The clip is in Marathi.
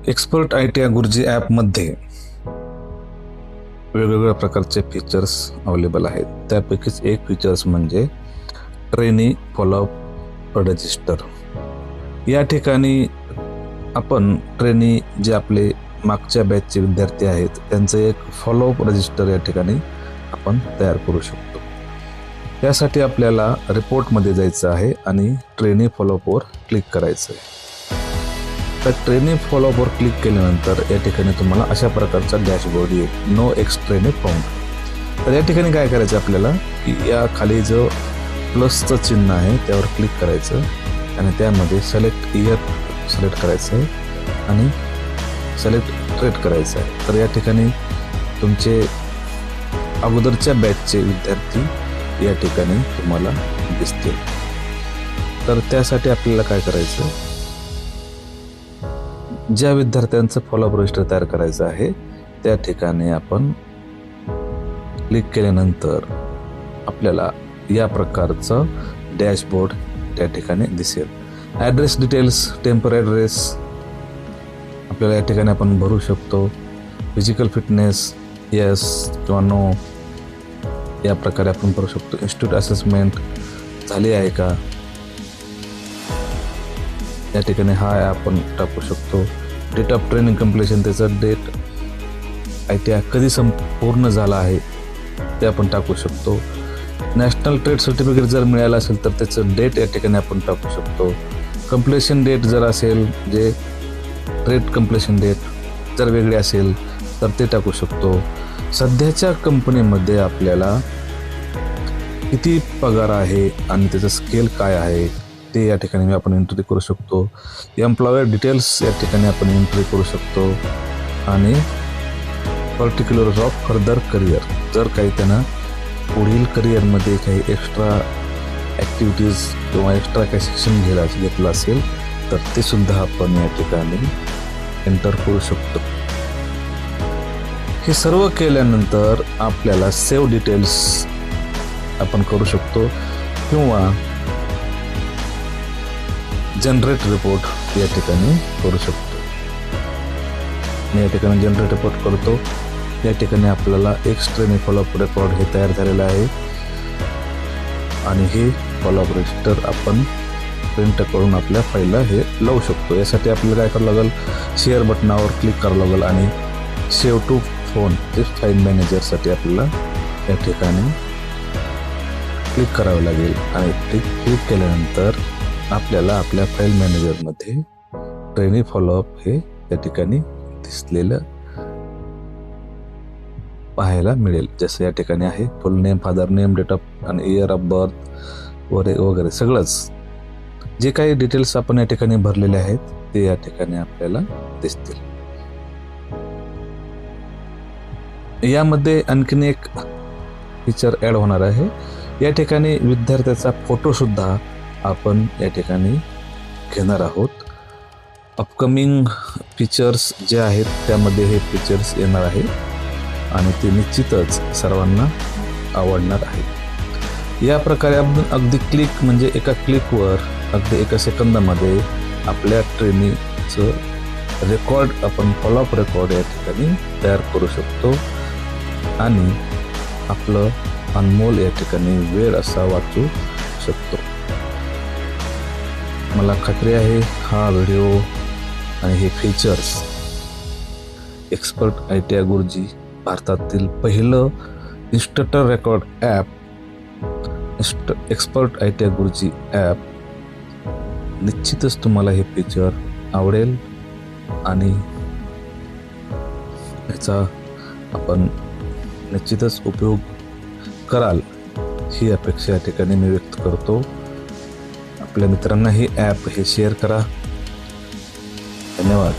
एक्सपर्ट ITI गुरुजी ॲपमध्ये वेगवेगळ्या प्रकारचे फीचर्स अवेलेबल आहेत. त्यापैकीच एक फीचर्स म्हणजे ट्रेनी फॉलोअप रजिस्टर. या ठिकाणी आपण ट्रेनी जे आपले मागच्या बॅचचे विद्यार्थी आहेत त्यांचं एक फॉलोअप रजिस्टर या ठिकाणी आपण तयार करू शकतो. यासाठी आपल्याला रिपोर्टमध्ये जायचं आहे आणि ट्रेनी फॉलोअपवर क्लिक करायचं आहे. तर ट्रेनी फॉलोअपवर क्लिक केल्यानंतर या ठिकाणी तुम्हाला अशा प्रकारचा डॅशबोर्ड येईल, नो एक्स ट्रेनी फाउंड. तर या ठिकाणी काय करायचं आपल्याला की या खाली जो प्लसचं चिन्ह आहे त्यावर क्लिक करायचं आणि त्यामध्ये सिलेक्ट इयर सिलेक्ट करायचं आहे आणि सिलेक्ट ट्रेड करायचं आहे. तर या ठिकाणी तुमचे अगोदरच्या बॅचचे विद्यार्थी या ठिकाणी तुम्हाला दिसतील. तर त्यासाठी आपल्याला काय करायचं, ज्या विद्यार्थ्यांचं फॉलोअप रजिस्टर तयार करायचं आहे त्या ठिकाणी आपण क्लिक केल्यानंतर आपल्याला या प्रकारचं डॅशबोर्ड त्या ठिकाणी दिसेल. ॲड्रेस डिटेल्स, टेम्पररी ॲड्रेस आपल्याला या ठिकाणी आपण भरू शकतो. फिजिकल फिटनेस येस किंवा नो या प्रकारे आपण भरू शकतो. इन्स्टिट्यूट असेसमेंट झाली आहे का या ठिकाणी हा आपण टाकू शकतो. डेट ऑफ ट्रेनिंग कम्प्लिशन, त्याचं डेट ITI कधी संपूर्ण झाला आहे ते आपण टाकू शकतो. नॅशनल ट्रेड सर्टिफिकेट जर मिळालं असेल तर त्याचं डेट या ठिकाणी आपण टाकू शकतो. कम्प्लिशन डेट जर असेल, जे ट्रेड कम्प्लिशन डेट जर वेगळी असेल तर ते टाकू शकतो. सध्याच्या कंपनीमध्ये आपल्याला किती पगार आहे आणि त्याचं स्केल काय आहे ते या ठिकाणी आपण एंट्री करू शकतो. एम्प्लॉयर डिटेल्स या ठिकाणी आपण एंट्री करू शकतो आणि पर्टिक्युलर ऑफ फर्दर करिअर, जर काही त्यांना पुढील करिअरमध्ये काही एक्स्ट्रा ॲक्टिव्हिटीज किंवा एक्स्ट्रा काही शिक्षण घेतलं असेल तर ते सुद्धा आपण या ठिकाणी एंटर करू शकतो. हे सर्व केल्यानंतर आपल्याला सेव्ह डिटेल्स आपण करू शकतो किंवा जनरेट रिपोर्ट या ठिकाणी करू शकतो. मी या ठिकाणी जनरेट रिपोर्ट करतो. या ठिकाणी आपल्याला एक्स ट्रेनी फॉलोअप रेकॉर्ड हे तयार झालेलं आहे आणि हे फॉलोअप रजिस्टर आपण प्रिंट करून आपल्या फाईलला हे लावू शकतो. यासाठी आपल्याला काय करावं लागेल, शेअर बटनावर क्लिक करावं लागेल आणि सेव्ह टू फोन ते फाईल मॅनेजरसाठी आपल्याला या ठिकाणी क्लिक करावं लागेल आणि क्लिक केल्यानंतर आपल्याला आपल्या फाईल मॅनेजरमध्ये ट्रेनी फॉलोअप हे या ठिकाणी दिसलेलं पाहायला मिळेल. जसं या ठिकाणी आहे full name, father name, date of आणि इयर ऑफ बर्थ वगैरे सगळंच जे काही डिटेल्स आपण या ठिकाणी भरलेले आहेत ते या ठिकाणी आपल्याला दिसतील. यामध्ये आणखीन एक फीचर ॲड होणार आहे. या ठिकाणी विद्यार्थ्याचा फोटो सुद्धा आपण या ठिकाणी घेणार आहोत. अपकमिंग फीचर्स जे आहेत त्यामध्ये हे फीचर्स येणार आहे आणि ते निश्चितच सर्वांना आवडणार आहे. या प्रकारे आपण अगदी क्लिक म्हणजे एका क्लिकवर अगदी एका सेकंदामध्ये आपल्या ट्रेनिंगचं रेकॉर्ड आपण फॉलोअप रेकॉर्ड या ठिकाणी तयार करू शकतो आणि आपलं अनमोल या ठिकाणी वेळ असा वाचू शकतो. मला खात्री आहे हा व्हिडिओ आणि हे फीचर्स एक्सपर्ट ITI गुरुजी भारतातील पहिलं instructor record app, expert ITI गुरुजी ॲप, निश्चितच तुम्हाला हे फीचर आवडेल आणि याचा आपण निश्चितच उपयोग कराल ही अपेक्षा या ठिकाणी मी व्यक्त करतो. आपल्या मित्रांना हे ॲप हे शेअर करा. धन्यवाद.